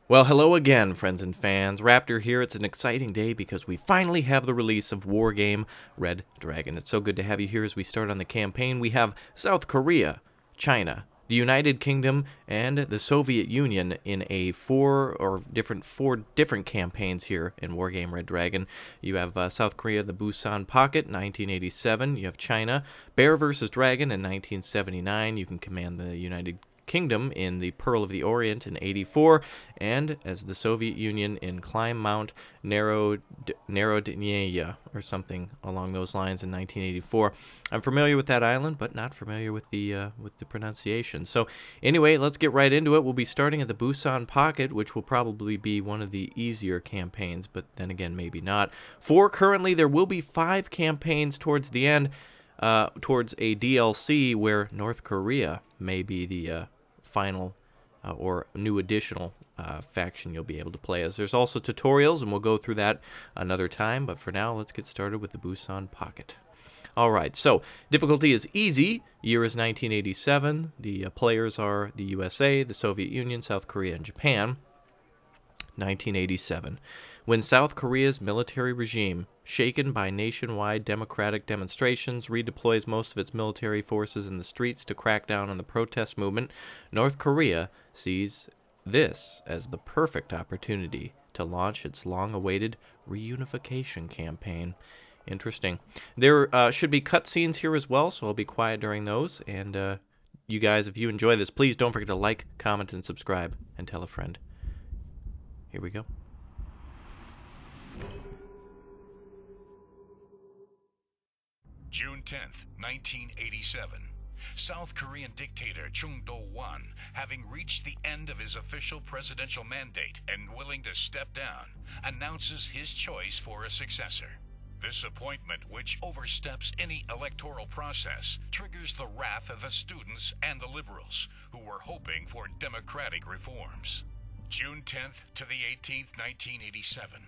Well, hello again, friends and fans. Raptor here. It's an exciting day because we finally have the release of Wargame Red Dragon. It's so good to have you here as we start on the campaign. We have South Korea, China, the United Kingdom, and the Soviet Union in a four different campaigns here in Wargame Red Dragon. You have South Korea, the Busan Pocket, 1987. You have China, Bear vs. Dragon in 1979. You can command the United Kingdom in the Pearl of the Orient in 84, and as the Soviet Union in Climb Mount Narodnaya, or something along those lines in 1984. I'm familiar with that island, but not familiar with the pronunciation. So anyway, let's get right into it. We'll be starting at the Busan Pocket, which will probably be one of the easier campaigns, but then again, maybe not. Currently, there will be 5 campaigns towards the end, towards a DLC where North Korea may be the final or new additional faction you'll be able to play as. There's also tutorials, and we'll go through that another time, but for now, let's get started with the Busan Pocket. Alright, so difficulty is easy. Year is 1987. The players are the USA, the Soviet Union, South Korea, and Japan. 1987. When South Korea's military regime, shaken by nationwide democratic demonstrations, redeploys most of its military forces in the streets to crack down on the protest movement, North Korea sees this as the perfect opportunity to launch its long-awaited reunification campaign. Interesting. There should be cutscenes here as well, so I'll be quiet during those. And you guys, if you enjoy this, please don't forget to like, comment, and subscribe, and tell a friend. Here we go. June 10th, 1987. South Korean dictator Chung Do-won, having reached the end of his official presidential mandate and willing to step down, announces his choice for a successor. This appointment, which oversteps any electoral process, triggers the wrath of the students and the liberals, who were hoping for democratic reforms. June 10th to the 18th, 1987.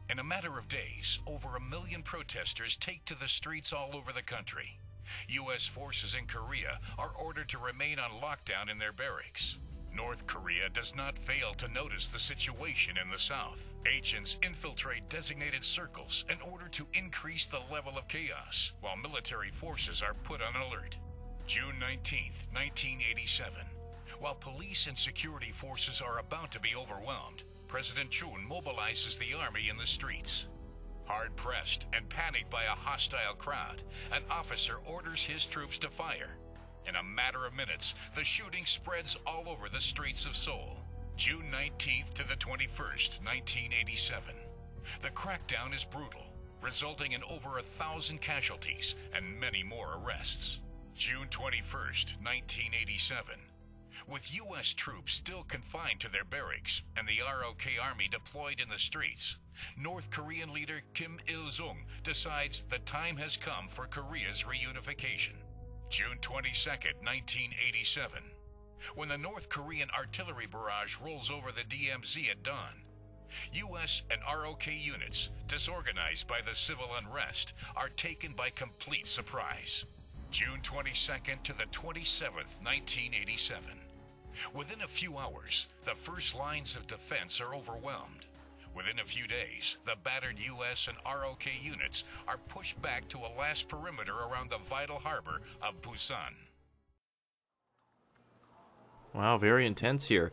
In a matter of days, over 1 million protesters take to the streets all over the country. U.S. forces in Korea are ordered to remain on lockdown in their barracks. North Korea does not fail to notice the situation in the south. Agents infiltrate designated circles in order to increase the level of chaos, while military forces are put on alert. June 19th, 1987. While police and security forces are about to be overwhelmed, President Chun mobilizes the army in the streets. Hard-pressed and panicked by a hostile crowd, an officer orders his troops to fire. In a matter of minutes, the shooting spreads all over the streets of Seoul. June 19th to the 21st, 1987. The crackdown is brutal, resulting in over 1,000 casualties and many more arrests. June 21st, 1987. With U.S. troops still confined to their barracks and the ROK army deployed in the streets, North Korean leader Kim Il-sung decides the time has come for Korea's reunification. June 22nd, 1987. When the North Korean artillery barrage rolls over the DMZ at dawn, U.S. and ROK units, disorganized by the civil unrest, are taken by complete surprise. June 22nd to the 27th, 1987. Within a few hours, the first lines of defense are overwhelmed. Within a few days, the battered U.S. and ROK units are pushed back to a last perimeter around the vital harbor of Busan. Wow, very intense here.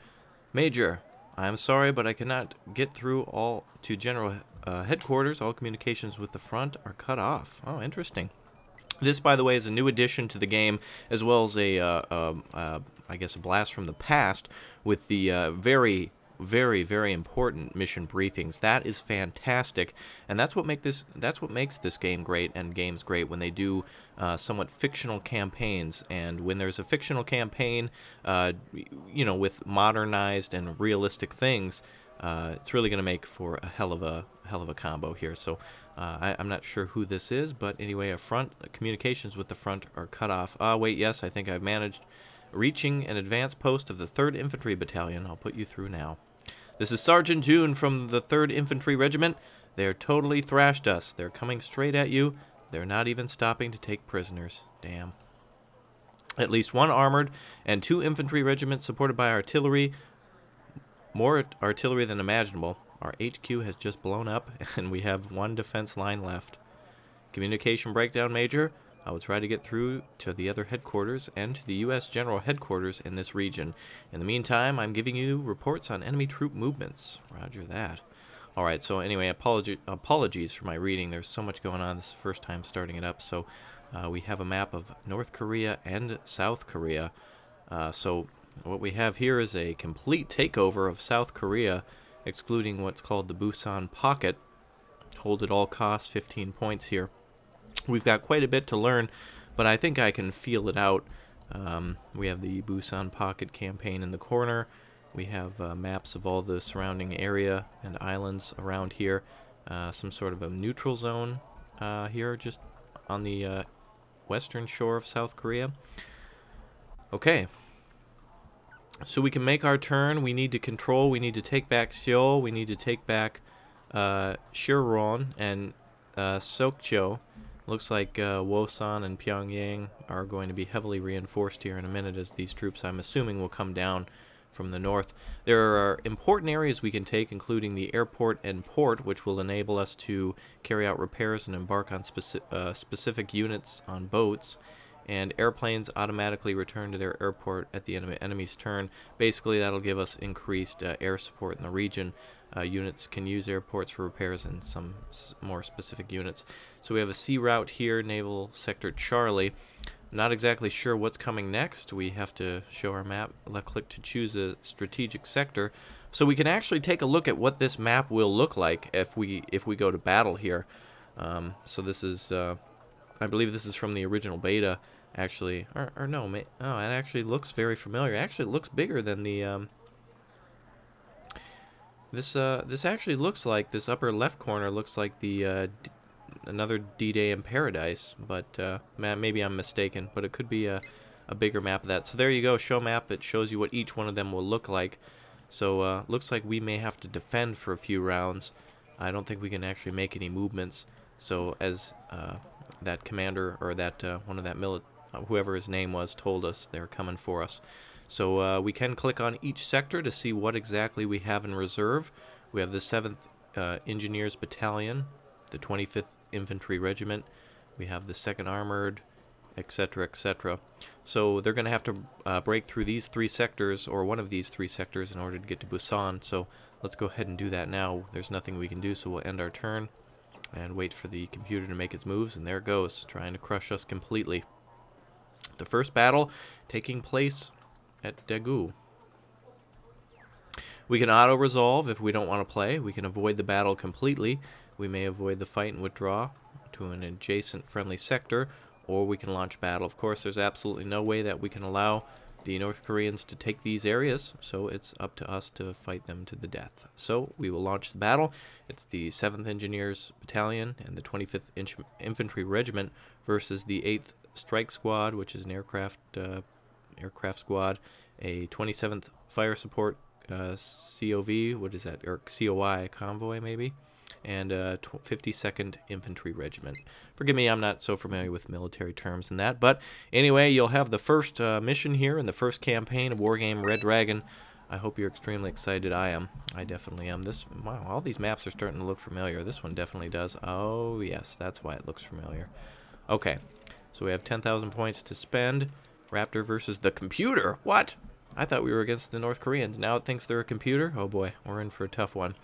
Major, I am sorry, but I cannot get through to General Headquarters. All communications with the front are cut off. Oh, interesting. This, by the way, is a new addition to the game, as well as I guess, a blast from the past with the very, very important mission briefings. That is fantastic, and that's what makes this game great, and games great, when they do somewhat fictional campaigns. And when there's a fictional campaign, you know, with modernized and realistic things, it's really going to make for a hell of a combo here. So I'm not sure who this is, but anyway, communications with the front are cut off. Wait, yes, I think I've managed reaching an advanced post of the 3rd Infantry Battalion. I'll put you through now. This is Sergeant June from the 3rd Infantry Regiment. They're totally thrashed us. They're coming straight at you. They're not even stopping to take prisoners. Damn. At least 1 armored and 2 infantry regiments supported by artillery more artillery than imaginable. Our HQ has just blown up, and we have one defense line left. Communication breakdown, Major. I will try to get through to the other headquarters and to the U.S. General Headquarters in this region. In the meantime, I'm giving you reports on enemy troop movements. Roger that. Alright, so anyway, apologies for my reading. There's so much going on. This is the first time starting it up. So we have a map of North Korea and South Korea. So what we have here is a complete takeover of South Korea, excluding what's called the Busan Pocket. Hold at all costs, 15 points here. We've got quite a bit to learn, but I think I can feel it out. We have the Busan Pocket campaign in the corner. We have maps of all the surrounding area and islands around here. Some sort of a neutral zone here, just on the western shore of South Korea. Okay. So we can make our turn. We need to control. We need to take back Seoul. We need to take back Shiron and Sokcho. Looks like Wosan and Pyongyang are going to be heavily reinforced here in a minute, as these troops, I'm assuming, will come down from the north. There are important areas we can take, including the airport and port, which will enable us to carry out repairs and embark on specific units on boats. And airplanes automatically return to their airport at the enemy's turn. Basically, that'll give us increased air support in the region. Units can use airports for repairs and some more specific units. So we have a sea route here, Naval Sector Charlie. Not exactly sure what's coming next. We have to show our map, left click to choose a strategic sector. So we can actually take a look at what this map will look like if we go to battle here. So this is, I believe this is from the original beta, actually. Or no, oh, it actually looks very familiar. Actually, it looks bigger than the, this actually looks like, this upper left corner looks like the, another D-Day in Paradise, but maybe I'm mistaken, but it could be a bigger map of that. So there you go, show map. It shows you what each one of them will look like. So looks like we may have to defend for a few rounds. I don't think we can actually make any movements. So as that commander, or that one of that whoever his name was, told us, they're coming for us. So we can click on each sector to see what exactly we have in reserve. We have the 7th Engineers Battalion, the 25th Infantry Regiment, we have the 2nd Armored, etc., etc. So they're going to have to break through these 3 sectors, or one of these 3 sectors, in order to get to Busan. So let's go ahead and do that now. There's nothing we can do, so we'll end our turn and wait for the computer to make its moves, and there it goes, trying to crush us completely. The first battle taking place at Daegu. We can auto-resolve if we don't want to play. We can avoid the battle completely. We may avoid the fight and withdraw to an adjacent friendly sector, or we can launch battle. Of course, there's absolutely no way that we can allow the North Koreans to take these areas, so it's up to us to fight them to the death. So we will launch the battle. It's the 7th Engineers Battalion and the 25th Infantry Regiment versus the 8th Strike Squad, which is an aircraft squad, a 27th Fire Support COV, what is that, or COI, convoy maybe, and 52nd Infantry Regiment. Forgive me, I'm not so familiar with military terms and that, but anyway, you'll have the first mission here in the first campaign of Wargame Red Dragon. I hope you're extremely excited. I am. I definitely am. Wow, all these maps are starting to look familiar. This one definitely does. Oh, yes, that's why it looks familiar. Okay, so we have 10,000 points to spend. Raptor versus the computer. What? I thought we were against the North Koreans. Now it thinks they're a computer? Oh boy, we're in for a tough one.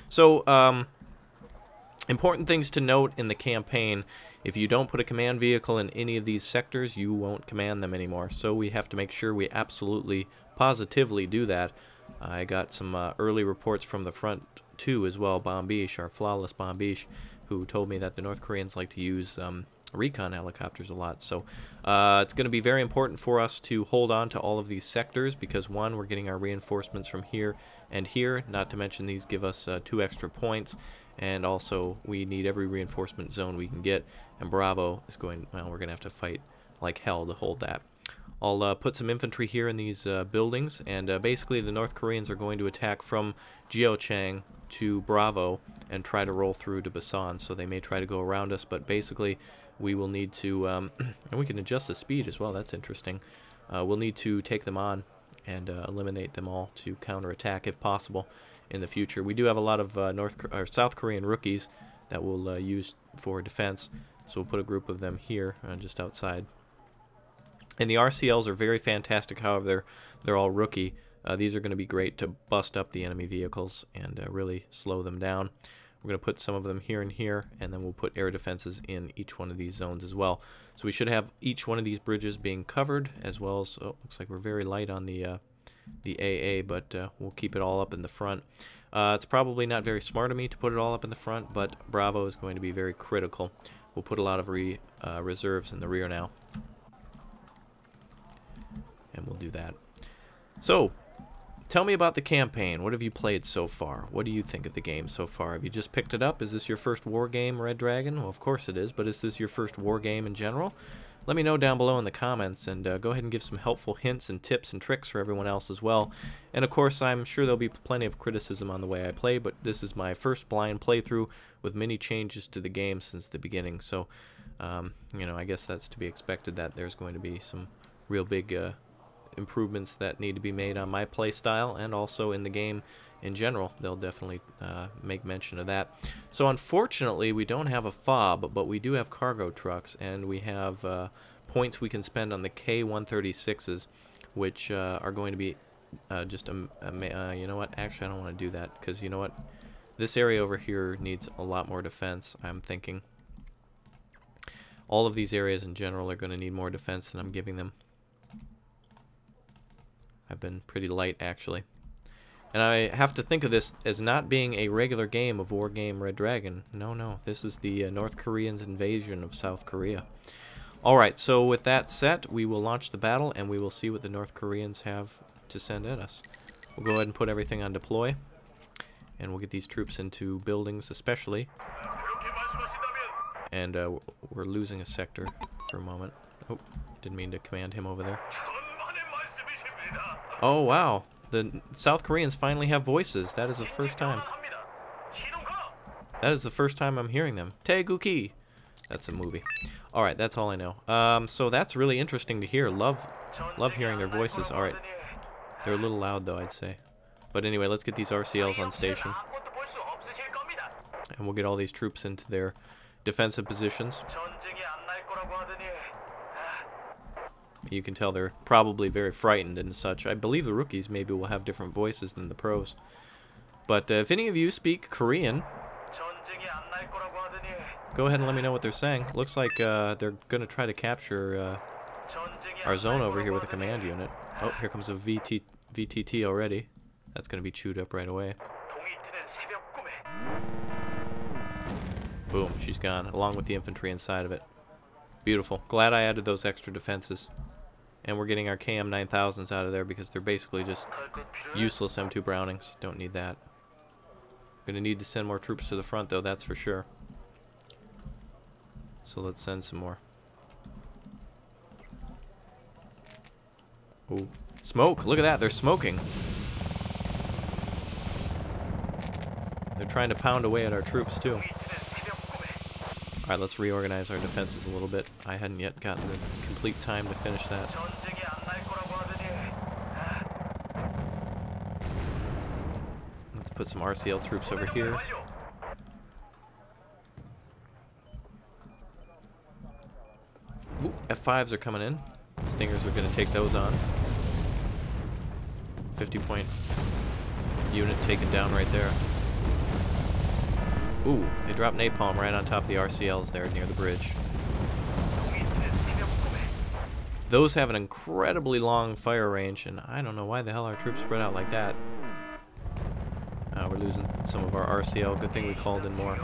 So, important things to note in the campaign. If you don't put a command vehicle in any of these sectors, you won't command them anymore. So we have to make sure we absolutely, positively do that. I got some early reports from the front, too, as well. Bombish, our flawless Bombish, who told me that the North Koreans like to use recon helicopters a lot. So it's going to be very important for us to hold on to all of these sectors, because one, we're getting our reinforcements from here and here, not to mention these give us 2 extra points, and also we need every reinforcement zone we can get, and Bravo is going, well, we're going to have to fight like hell to hold that. I'll put some infantry here in these buildings, and basically the North Koreans are going to attack from Jeochang to Bravo and try to roll through to Busan, so they may try to go around us, but basically we will need to, and we can adjust the speed as well, that's interesting. We'll need to take them on and eliminate them all to counterattack if possible in the future. We do have a lot of South Korean rookies that we'll use for defense, so we'll put a group of them here just outside. And the RCLs are very fantastic. However, they're all rookie. These are going to be great to bust up the enemy vehicles and really slow them down. We're going to put some of them here and here, and then we'll put air defenses in each one of these zones as well. So we should have each one of these bridges being covered, as well as, oh, looks like we're very light on the AA, but we'll keep it all up in the front. It's probably not very smart of me to put it all up in the front, but Bravo is going to be very critical. We'll put a lot of reserves in the rear now, and we'll do that. So, tell me about the campaign. What have you played so far? What do you think of the game so far? Have you just picked it up? Is this your first war game, Red Dragon? Well, of course it is, but is this your first war game in general? Let me know down below in the comments, and go ahead and give some helpful hints and tips and tricks for everyone else as well. And of course, I'm sure there'll be plenty of criticism on the way I play, but this is my first blind playthrough with many changes to the game since the beginning. So, you know, I guess that's to be expected, that there's going to be some real big improvements that need to be made on my play style and also in the game in general. They'll definitely make mention of that. So unfortunately we don't have a FOB, but we do have cargo trucks, and we have points we can spend on the K-136s, which are going to be just you know what, actually I don't want to do that, because you know what, this area over here needs a lot more defense. I'm thinking all of these areas in general are going to need more defense than I'm giving them. I've been pretty light, actually. And I have to think of this as not being a regular game of Wargame Red Dragon. No, no. This is the North Koreans' invasion of South Korea. Alright, so with that set, we will launch the battle, and we will see what the North Koreans have to send at us. We'll go ahead and put everything on deploy, and we'll get these troops into buildings especially. And we're losing a sector for a moment. Oh, didn't mean to command him over there. Oh wow, the South Koreans finally have voices. That is the first time. That is the first time I'm hearing them. Taeguki. That's a movie. Alright, that's all I know. So that's really interesting to hear. Love hearing their voices. Alright. They're a little loud though, I'd say. But anyway, let's get these RCLs on station. And we'll get all these troops into their defensive positions. You can tell they're probably very frightened and such. I believe the rookies maybe will have different voices than the pros. But if any of you speak Korean, go ahead and let me know what they're saying. Looks like they're going to try to capture our zone over here with a command unit. Oh, here comes a VTT already. That's going to be chewed up right away. Boom, she's gone, along with the infantry inside of it. Beautiful. Glad I added those extra defenses. And we're getting our KM-9000s out of there because they're basically just useless M2 Brownings. Don't need that. Gonna need to send more troops to the front though, that's for sure. So let's send some more. Oh, smoke! Look at that, they're smoking. They're trying to pound away at our troops too. Alright, let's reorganize our defenses a little bit. I hadn't yet gotten the complete time to finish that. Let's put some RCL troops over here. Ooh, F5s are coming in. Stingers are going to take those on. 50-point unit taken down right there. Ooh, they dropped napalm right on top of the RCLs there near the bridge. Those have an incredibly long fire range, and I don't know why the hell our troops spread out like that. We're losing some of our RCL. Good thing we called in more.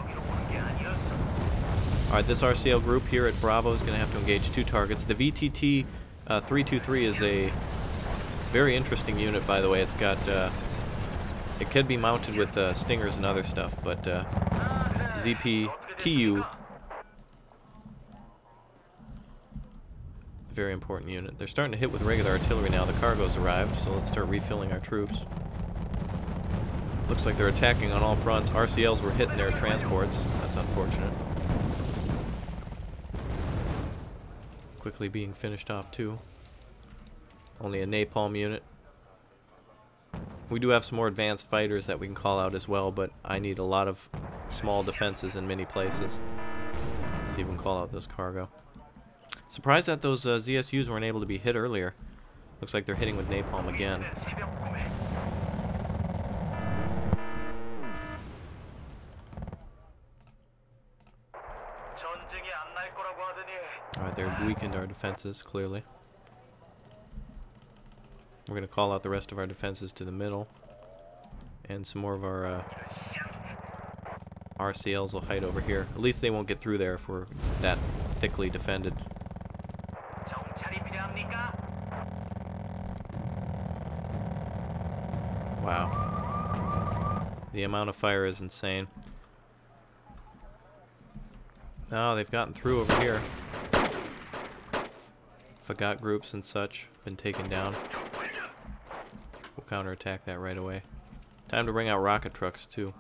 Alright, this RCL group here at Bravo is going to have to engage two targets. The VTT 323 is a very interesting unit, by the way. It's got... it could be mounted with stingers and other stuff, but ZPTU, very important unit. They're starting to hit with regular artillery now. The cargo's arrived, so let's start refilling our troops. Looks like they're attacking on all fronts. RCLs were hitting their transports. That's unfortunate. Quickly being finished off too. Only a napalm unit. We do have some more advanced fighters that we can call out as well, but I need a lot of small defenses in many places. Let's see if we can call out those cargo. Surprised that those ZSUs weren't able to be hit earlier. Looks like they're hitting with napalm again. Alright, they've weakened our defenses, clearly. We're going to call out the rest of our defenses to the middle. And some more of our RCLs will hide over here. At least they won't get through there if we're that thickly defended. Wow. The amount of fire is insane. Oh, they've gotten through over here. F.A.Q groups and such been taken down. We'll counterattack that right away. Time to bring out rocket trucks too.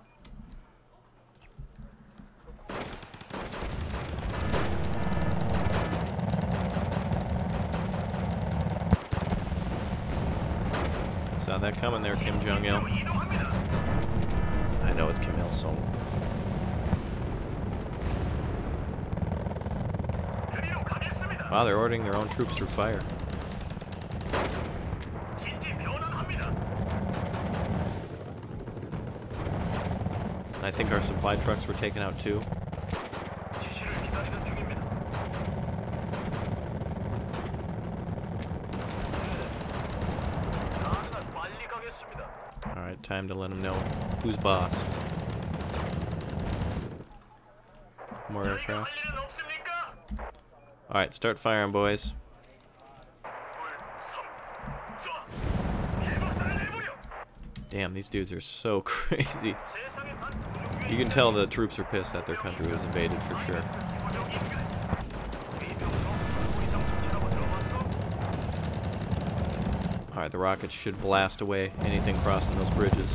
Saw that coming there, Kim Jong-il. I know it's Kim Il-sung. Wow, they're ordering their own troops through fire. I think our supply trucks were taken out too. Alright, time to let them know who's boss. More aircraft. Alright, start firing, boys. Damn, these dudes are so crazy. You can tell the troops are pissed that their country was invaded for sure. Alright, the rockets should blast away anything crossing those bridges.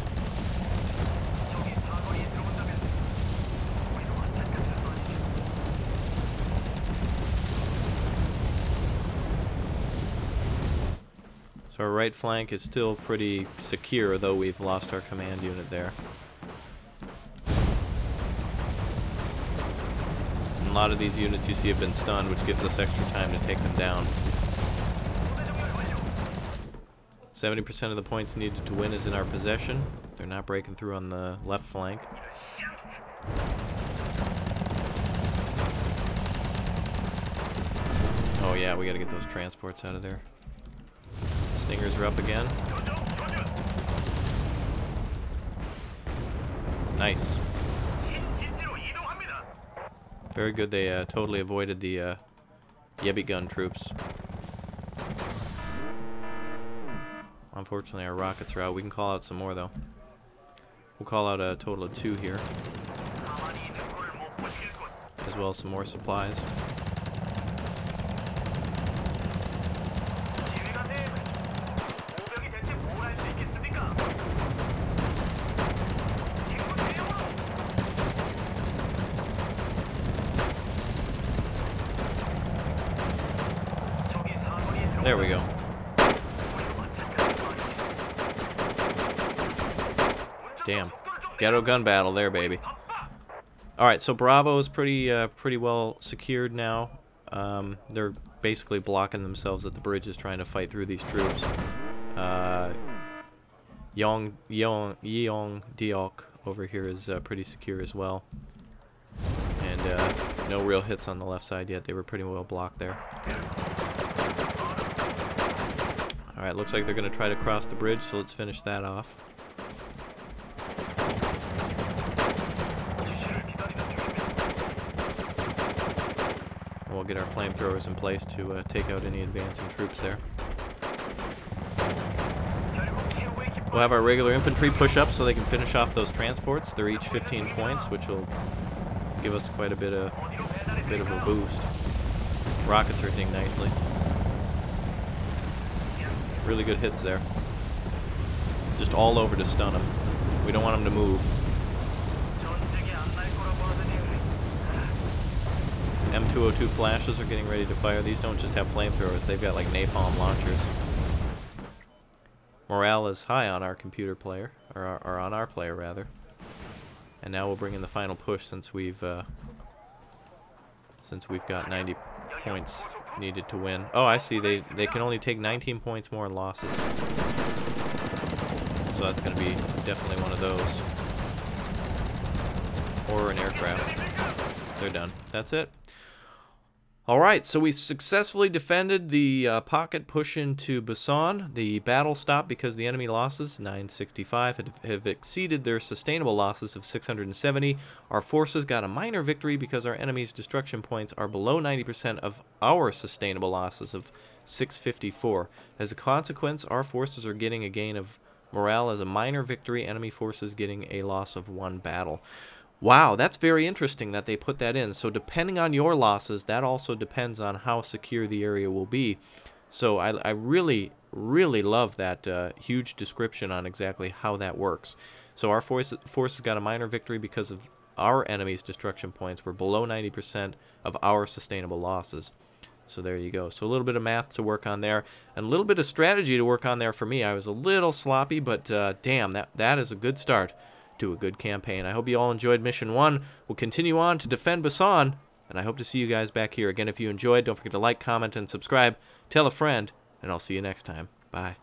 So our right flank is still pretty secure, though we've lost our command unit there. And a lot of these units you see have been stunned, which gives us extra time to take them down. 70% of the points needed to win is in our possession. They're not breaking through on the left flank. Oh yeah, we gotta get those transports out of there. Stingers are up again. Nice. Very good, they totally avoided the Yebi gun troops. Unfortunately, our rockets are out. We can call out some more, though. We'll call out a total of 2 here. As well as some more supplies. There we go. Damn. Ghetto gun battle there, baby. Alright, so Bravo is pretty well secured now. They're basically blocking themselves at the bridges trying to fight through these troops. Yeong Diok over here is pretty secure as well. And no real hits on the left side yet. They were pretty well blocked there. Alright, looks like they're going to try to cross the bridge, so let's finish that off. We'll get our flamethrowers in place to take out any advancing troops there. We'll have our regular infantry push up so they can finish off those transports. They're each 15 points, which will give us quite a bit of a boost. Rockets are hitting nicely. Really good hits there. Just all over to stun them. We don't want them to move. M202 flashes are getting ready to fire. These don't just have flamethrowers, they've got like napalm launchers. morale is high on our computer player, or on our player rather. And now we'll bring in the final push since we've got 90 points needed to win. Oh, I see. They can only take 19 points more in losses. So that's going to be definitely one of those. Or an aircraft. They're done. That's it. Alright, so we successfully defended the pocket push into Busan. The battle stopped because the enemy losses, 965, have exceeded their sustainable losses of 670. Our forces got a minor victory because our enemy's destruction points are below 90% of our sustainable losses of 654. As a consequence, our forces are getting a gain of morale as a minor victory, enemy forces getting a loss of 1 battle. Wow, that's very interesting that they put that in. So depending on your losses, that also depends on how secure the area will be. So I really, really love that huge description on exactly how that works. So our forces got a minor victory because of our enemy's destruction points were below 90% of our sustainable losses. So there you go. So a little bit of math to work on there, and a little bit of strategy to work on there for me. I was a little sloppy, but damn, that is a good start to a good campaign. I hope you all enjoyed Mission 1. We'll continue on to defend Busan, and I hope to see you guys back here. Again, if you enjoyed, don't forget to like, comment, and subscribe. Tell a friend, and I'll see you next time. Bye.